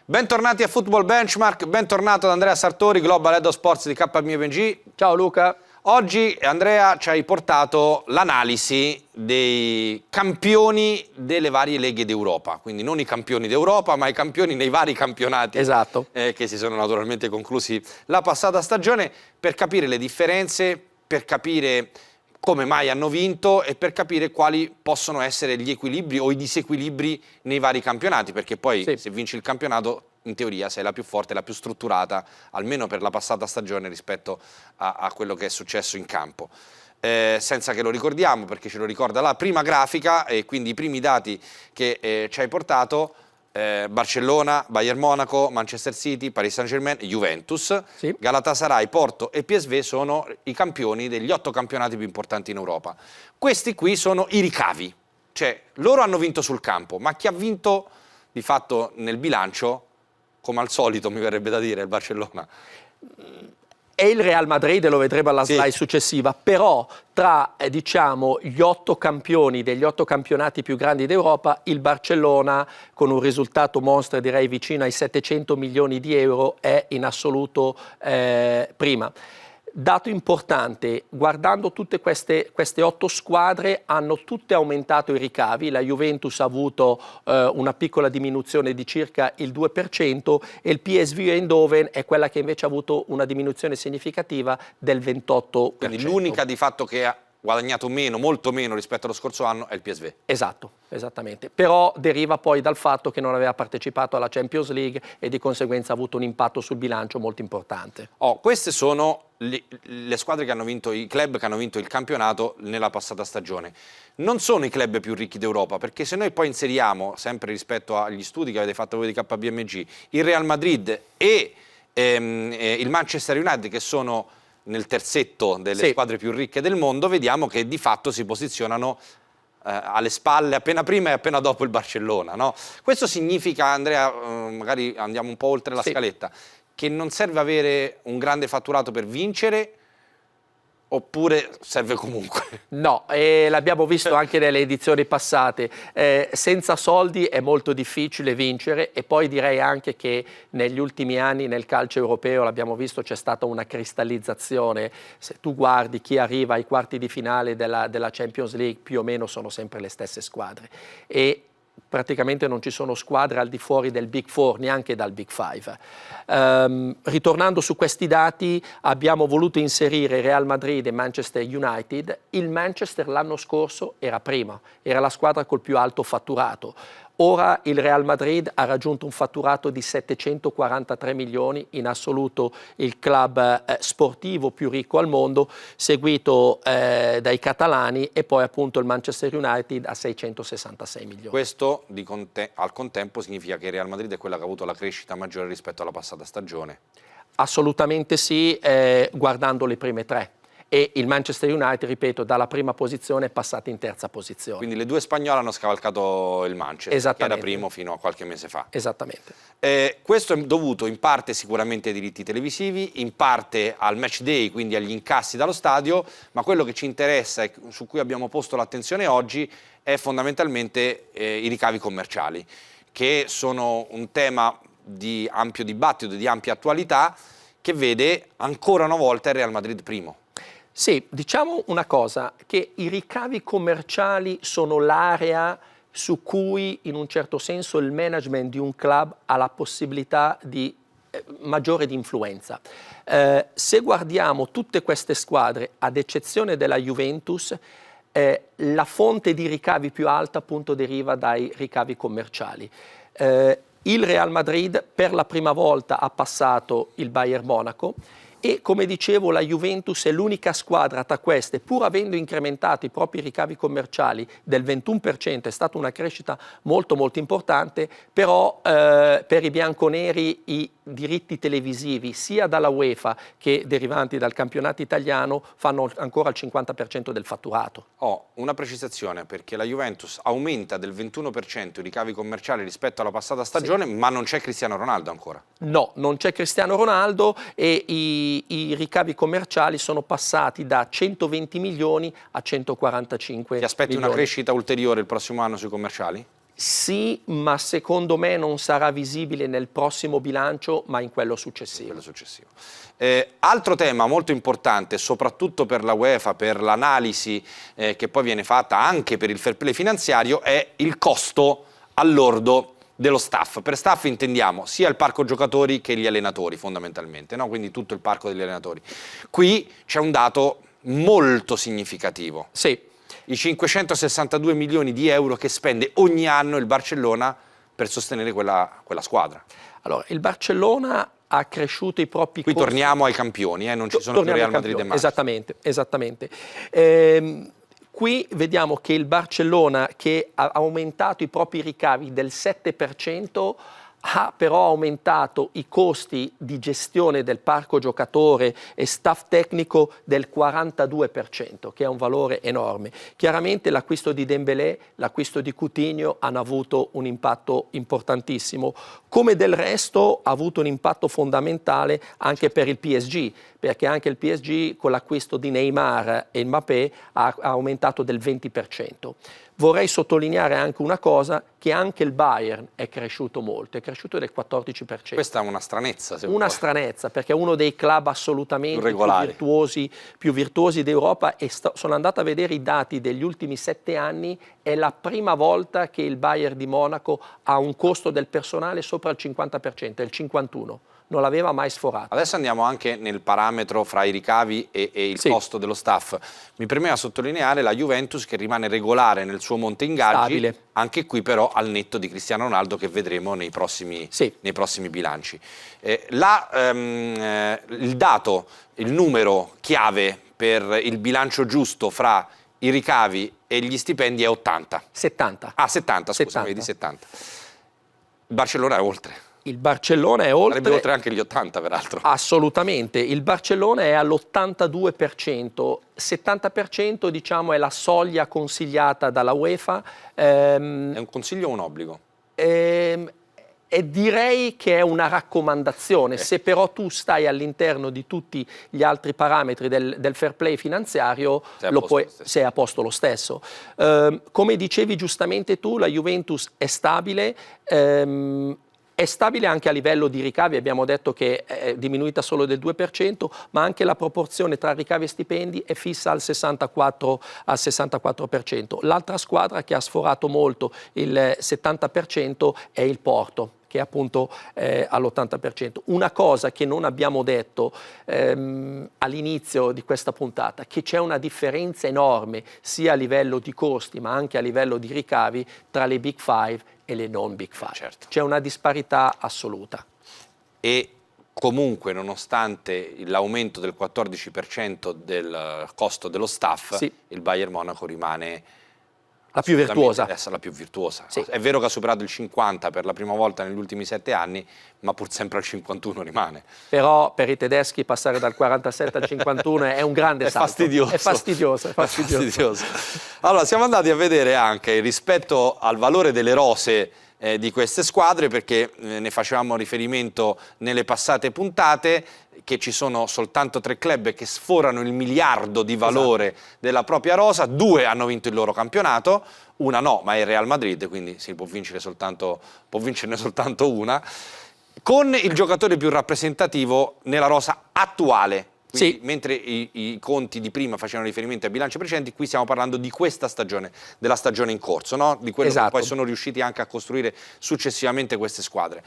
Bentornati a Football Benchmark, bentornato ad Andrea Sartori, Global Head of Sports di KPMG. Ciao Luca. Oggi Andrea ci hai portato l'analisi dei campioni delle varie leghe d'Europa, quindi non i campioni d'Europa ma i campioni nei vari campionati. Esatto. Che si sono naturalmente conclusi la passata stagione, per capire le differenze, per capire come mai hanno vinto e per capire quali possono essere gli equilibri o i disequilibri nei vari campionati, perché poi se vinci il campionato in teoria sei la più forte, la più strutturata, almeno per la passata stagione rispetto a quello che è successo in campo. Senza che lo ricordiamo, perché ce lo ricorda la prima grafica e quindi i primi dati che ci hai portato. Barcellona, Bayern Monaco, Manchester City, Paris Saint-Germain, Juventus, Galatasaray, Porto e PSV sono i campioni degli 8 campionati più importanti in Europa. Questi qui sono i ricavi, cioè loro hanno vinto sul campo, ma chi ha vinto di fatto nel bilancio, come al solito mi verrebbe da dire, il Barcellona. E il Real Madrid, lo vedremo alla slide successiva, però tra diciamo gli 8 campioni degli 8 campionati più grandi d'Europa, il Barcellona con un risultato mostro, direi vicino ai 700 milioni di euro, è in assoluto prima. Dato importante, guardando tutte queste 8 squadre, hanno tutte aumentato i ricavi. La Juventus ha avuto una piccola diminuzione di circa il 2% e il PSV Eindhoven è quella che invece ha avuto una diminuzione significativa del 28%. Quindi l'unica di fatto che ha guadagnato meno, molto meno rispetto allo scorso anno è il PSV. Esatto, esattamente. Però deriva poi dal fatto che non aveva partecipato alla Champions League e di conseguenza ha avuto un impatto sul bilancio molto importante. Queste sono le squadre che hanno vinto, i club che hanno vinto il campionato nella passata stagione. Non sono i club più ricchi d'Europa, perché se noi poi inseriamo, sempre rispetto agli studi che avete fatto voi di KPMG, il Real Madrid e il Manchester United, che sono nel terzetto delle squadre più ricche del mondo, vediamo che di fatto si posizionano alle spalle appena prima e appena dopo il Barcellona, no? Questo significa, Andrea, magari andiamo un po' oltre la scaletta, che non serve avere un grande fatturato per vincere, oppure serve comunque? No, l'abbiamo visto anche nelle edizioni passate, senza soldi è molto difficile vincere, e poi direi anche che negli ultimi anni nel calcio europeo, l'abbiamo visto, c'è stata una cristallizzazione. Se tu guardi chi arriva ai quarti di finale della Champions League, più o meno sono sempre le stesse squadre, e praticamente non ci sono squadre al di fuori del Big Four, neanche dal Big Five. Ritornando su questi dati, abbiamo voluto inserire Real Madrid e Manchester United. Il Manchester l'anno scorso era prima, era la squadra col più alto fatturato. Ora il Real Madrid ha raggiunto un fatturato di 743 milioni, in assoluto il club sportivo più ricco al mondo, seguito dai catalani, e poi appunto il Manchester United a 666 milioni. Questo al contempo significa che il Real Madrid è quella che ha avuto la crescita maggiore rispetto alla passata stagione? Assolutamente sì, guardando le prime 3. E il Manchester United, ripeto, dalla prima posizione è passato in terza posizione. Quindi le 2 spagnole hanno scavalcato il Manchester, che era primo fino a qualche mese fa. Esattamente. Questo è dovuto in parte sicuramente ai diritti televisivi, in parte al match day, quindi agli incassi dallo stadio, ma quello che ci interessa e su cui abbiamo posto l'attenzione oggi è fondamentalmente i ricavi commerciali, che sono un tema di ampio dibattito, di ampia attualità, che vede ancora una volta il Real Madrid primo. Sì, diciamo una cosa, che i ricavi commerciali sono l'area su cui in un certo senso il management di un club ha la possibilità di maggiore di influenza. Se guardiamo tutte queste squadre, ad eccezione della Juventus, la fonte di ricavi più alta appunto deriva dai ricavi commerciali. Il Real Madrid per la prima volta ha passato il Bayern Monaco, e come dicevo la Juventus è l'unica squadra tra queste, pur avendo incrementato i propri ricavi commerciali del 21%, è stata una crescita molto molto importante, però per i bianconeri i diritti televisivi sia dalla UEFA che derivanti dal campionato italiano fanno ancora il 50% del fatturato. Una precisazione, perché la Juventus aumenta del 21% i ricavi commerciali rispetto alla passata stagione, ma non c'è Cristiano Ronaldo ancora. No, non c'è Cristiano Ronaldo, e i ricavi commerciali sono passati da 120 milioni a 145 Ti aspetti milioni. una crescita ulteriore il prossimo anno sui commerciali? Sì, ma secondo me non sarà visibile nel prossimo bilancio, ma in quello successivo. Altro tema molto importante, soprattutto per la UEFA, per l'analisi che poi viene fatta anche per il fair play finanziario, è il costo al lordo dello staff. Per staff intendiamo sia il parco giocatori che gli allenatori fondamentalmente, no? Quindi tutto il parco degli allenatori. Qui c'è un dato molto significativo. Sì. I 562 milioni di euro che spende ogni anno il Barcellona per sostenere quella squadra. Allora, il Barcellona ha cresciuto i propri Qui costi. torniamo ai campioni, non ci sono più Real Madrid e Manchester. Esattamente. Qui vediamo che il Barcellona, che ha aumentato i propri ricavi del 7%, ha però aumentato i costi di gestione del parco giocatore e staff tecnico del 42%, che è un valore enorme. Chiaramente l'acquisto di Dembélé, l'acquisto di Coutinho hanno avuto un impatto importantissimo, come del resto ha avuto un impatto fondamentale anche per il PSG, perché anche il PSG con l'acquisto di Neymar e Mbappé ha aumentato del 20%. Vorrei sottolineare anche una cosa, che anche il Bayern è cresciuto molto, è cresciuto del 14%. Questa è una stranezza, se Una vuoi. stranezza, perché è uno dei club assolutamente più virtuosi d'Europa, e sono andato a vedere i dati degli ultimi 7 anni, è la prima volta che il Bayern di Monaco ha un costo del personale sopra il 50%, è il 51%. Non l'aveva mai sforato. Adesso andiamo anche nel parametro fra i ricavi e il costo dello staff. Mi premeva sottolineare la Juventus che rimane regolare nel suo monte ingaggi, stabile. Anche qui però al netto di Cristiano Ronaldo che vedremo nei prossimi bilanci. Il dato, il numero chiave per il bilancio giusto fra i ricavi e gli stipendi è 80. 70. Ah, 70, scusa, vedi 70. Il Barcellona è oltre. Il Barcellona è oltre. Sarebbe oltre anche gli 80, peraltro. Assolutamente. Il Barcellona è all'82%. 70% diciamo è la soglia consigliata dalla UEFA. È un consiglio o un obbligo? E direi che è una raccomandazione. Se però tu stai all'interno di tutti gli altri parametri del fair play finanziario, sei a posto lo stesso. Come dicevi giustamente tu, la Juventus è stabile. È stabile anche a livello di ricavi, abbiamo detto che è diminuita solo del 2%, ma anche la proporzione tra ricavi e stipendi è fissa al 64%. L'altra squadra che ha sforato molto il 70% è il Porto, che è appunto all'80%. Una cosa che non abbiamo detto all'inizio di questa puntata, che c'è una differenza enorme sia a livello di costi ma anche a livello di ricavi tra le Big Five e le non Big Five. Certo. C'è una disparità assoluta. E comunque, nonostante l'aumento del 14% del costo dello staff, il Bayern Monaco rimane la più virtuosa. La più virtuosa. Sì. È vero che ha superato il 50 per la prima volta negli ultimi 7 anni, ma pur sempre al 51 rimane. Però per i tedeschi passare dal 47 al 51 è un grande salto. Fastidioso. È fastidioso. Allora, siamo andati a vedere anche rispetto al valore delle rose di queste squadre, perché ne facevamo riferimento nelle passate puntate, che ci sono soltanto 3 club che sforano il miliardo di valore della propria rosa. 2 hanno vinto il loro campionato, una no, ma è il Real Madrid, quindi si può vincerne soltanto una, con il giocatore più rappresentativo nella rosa attuale. Quindi, mentre i conti di prima facevano riferimento ai bilanci precedenti, qui stiamo parlando di questa stagione, della stagione in corso, no? Di quello che poi sono riusciti anche a costruire successivamente queste squadre.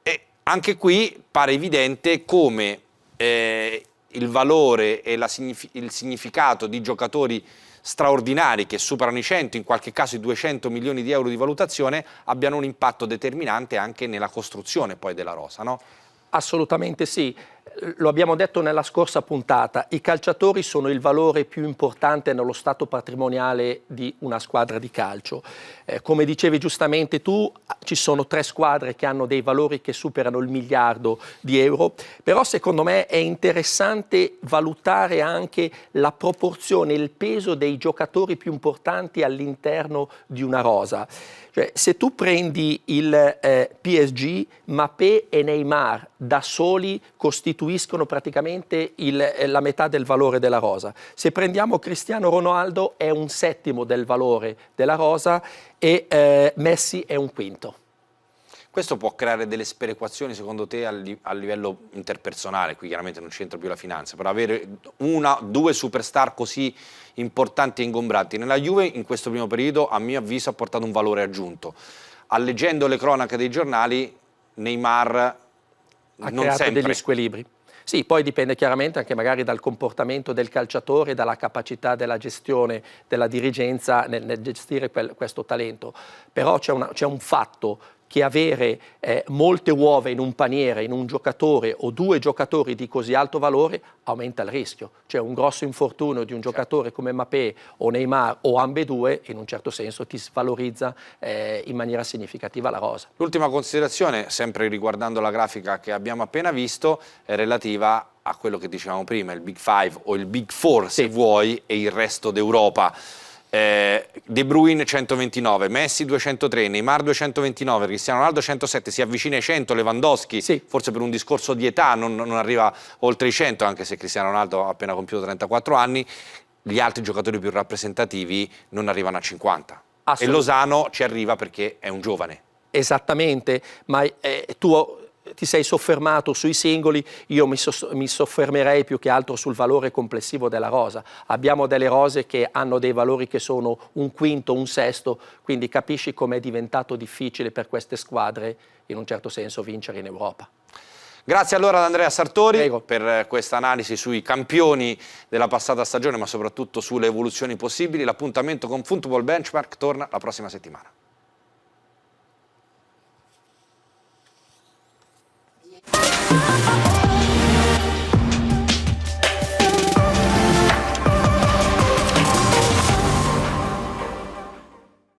E anche qui pare evidente come il valore e il significato di giocatori straordinari che superano i 100, in qualche caso i 200 milioni di euro di valutazione, abbiano un impatto determinante anche nella costruzione poi della rosa, no? Assolutamente sì. Lo abbiamo detto nella scorsa puntata, i calciatori sono il valore più importante nello stato patrimoniale di una squadra di calcio. Come dicevi giustamente tu, ci sono 3 squadre che hanno dei valori che superano il miliardo di euro, però secondo me è interessante valutare anche la proporzione, il peso dei giocatori più importanti all'interno di una rosa. Cioè, se tu prendi il PSG, Mbappé e Neymar da soli costituiscono costituiscono praticamente la metà del valore della rosa. Se prendiamo Cristiano Ronaldo è un settimo del valore della rosa e Messi è un quinto. Questo può creare delle sperequazioni secondo te a livello interpersonale, qui chiaramente non c'entra più la finanza, però avere due superstar così importanti e ingombranti. Nella Juve in questo primo periodo a mio avviso ha portato un valore aggiunto. Leggendo le cronache dei giornali, Neymar ha creato degli squilibri. Sì, poi dipende chiaramente anche magari dal comportamento del calciatore, dalla capacità della gestione, della dirigenza nel gestire questo talento. Però c'è un fatto, che avere molte uova in un paniere, in un giocatore o due giocatori di così alto valore aumenta il rischio. Cioè un grosso infortunio di un giocatore come Mbappé o Neymar o ambedue in un certo senso ti svalorizza in maniera significativa la rosa. L'ultima considerazione, sempre riguardando la grafica che abbiamo appena visto, è relativa a quello che dicevamo prima, il Big Five o il Big Four se vuoi e il resto d'Europa. De Bruyne 129, Messi 203, Neymar 229, Cristiano Ronaldo 107, si avvicina ai 100, Lewandowski, forse per un discorso di età non arriva oltre i 100, anche se Cristiano Ronaldo ha appena compiuto 34 anni, gli altri giocatori più rappresentativi non arrivano a 50 e Lozano ci arriva perché è un giovane. Esattamente, ma tu ti sei soffermato sui singoli, io mi soffermerei più che altro sul valore complessivo della rosa. Abbiamo delle rose che hanno dei valori che sono un quinto, un sesto, quindi capisci com'è diventato difficile per queste squadre in un certo senso vincere in Europa. Grazie allora ad Andrea Sartori. Prego. Per questa analisi sui campioni della passata stagione, ma soprattutto sulle evoluzioni possibili. L'appuntamento con Football Benchmark torna la prossima settimana. Yeah.